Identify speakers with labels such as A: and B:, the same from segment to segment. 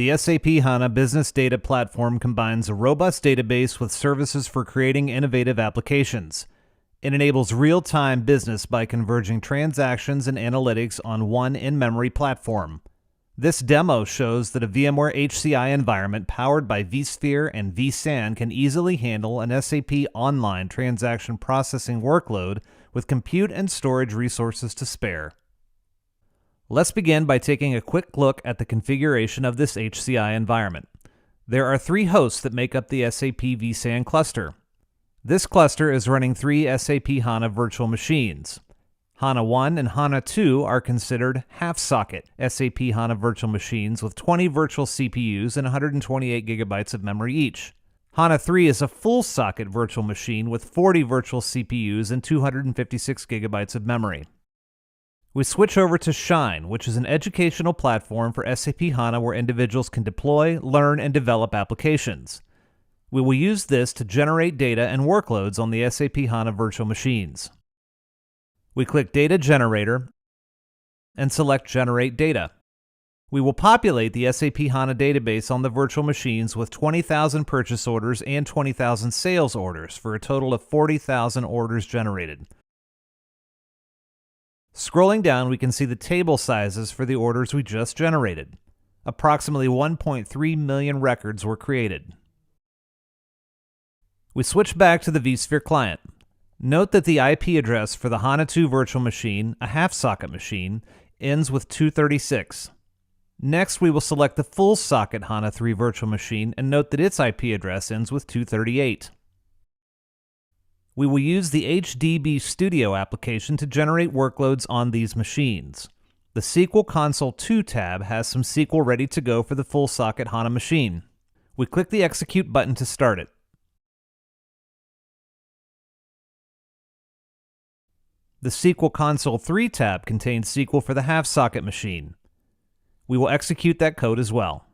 A: The SAP HANA Business Data Platform combines a robust database with services for creating innovative applications. It enables real-time business by converging transactions and analytics on one in-memory platform. This demo shows that a VMware HCI environment powered by vSphere and vSAN can easily handle an SAP online transaction processing workload with compute and storage resources to spare. Let's begin by taking a quick look at the configuration of this HCI environment. There are 3 hosts that make up the SAP vSAN cluster. This cluster is running 3 SAP HANA virtual machines. HANA 1 and HANA 2 are considered half-socket SAP HANA virtual machines with 20 virtual CPUs and 128 gigabytes of memory each. HANA 3 is a full-socket virtual machine with 40 virtual CPUs and 256 gigabytes of memory. We switch over to Shine, which is an educational platform for SAP HANA where individuals can deploy, learn, and develop applications. We will use this to generate data and workloads on the SAP HANA virtual machines. We click Data Generator and select Generate Data. We will populate the SAP HANA database on the virtual machines with 20,000 purchase orders and 20,000 sales orders for a total of 40,000 orders generated. Scrolling down, we can see the table sizes for the orders we just generated. Approximately 1.3 million records were created. We switch back to the vSphere client. Note that the IP address for the HANA 2 virtual machine, a half-socket machine, ends with 236. Next, we will select the full-socket HANA 3 virtual machine and note that its IP address ends with 238. We will use the HDB Studio application to generate workloads on these machines. The SQL Console 2 tab has some SQL ready to go for the full-socket HANA machine. We click the Execute button to start it. The SQL Console 3 tab contains SQL for the half-socket machine. We will execute that code as well.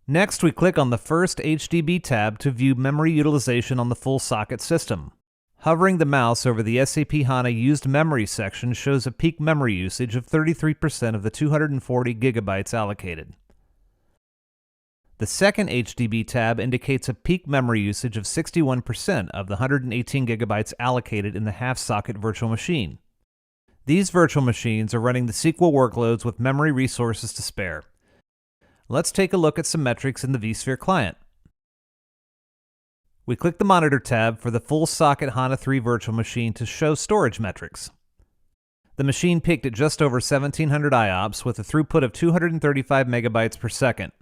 A: Next, we click on the first HDB tab to view memory utilization on the full-socket system. Hovering the mouse over the SAP HANA Used Memory section shows a peak memory usage of 33% of the 240 gigabytes allocated. The second HDB tab indicates a peak memory usage of 61% of the 118 gigabytes allocated in the half-socket virtual machine. These virtual machines are running the SQL workloads with memory resources to spare. Let's take a look at some metrics in the vSphere client. We click the Monitor tab for the full-socket HANA 3 virtual machine to show storage metrics. The machine peaked at just over 1,700 IOPS with a throughput of 235 megabytes per second.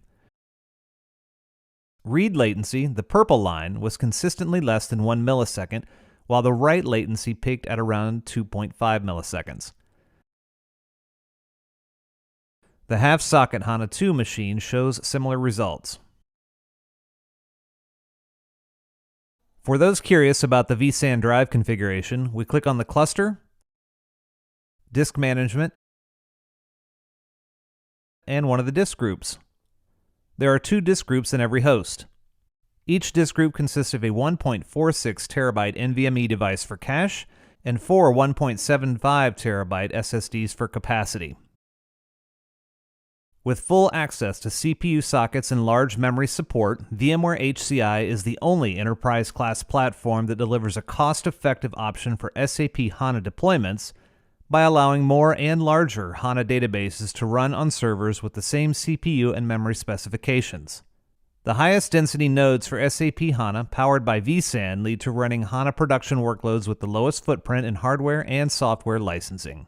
A: Read latency, the purple line, was consistently less than 1 millisecond, while the write latency peaked at around 2.5 milliseconds. The half-socket HANA 2 machine shows similar results. For those curious about the vSAN drive configuration, we click on the Cluster, Disk Management, and one of the disk groups. There are 2 disk groups in every host. Each disk group consists of a 1.46 terabyte NVMe device for cache and 4 1.75 terabyte SSDs for capacity. With full access to CPU sockets and large memory support, VMware HCI is the only enterprise-class platform that delivers a cost-effective option for SAP HANA deployments by allowing more and larger HANA databases to run on servers with the same CPU and memory specifications. The highest density nodes for SAP HANA, powered by vSAN, lead to running HANA production workloads with the lowest footprint in hardware and software licensing.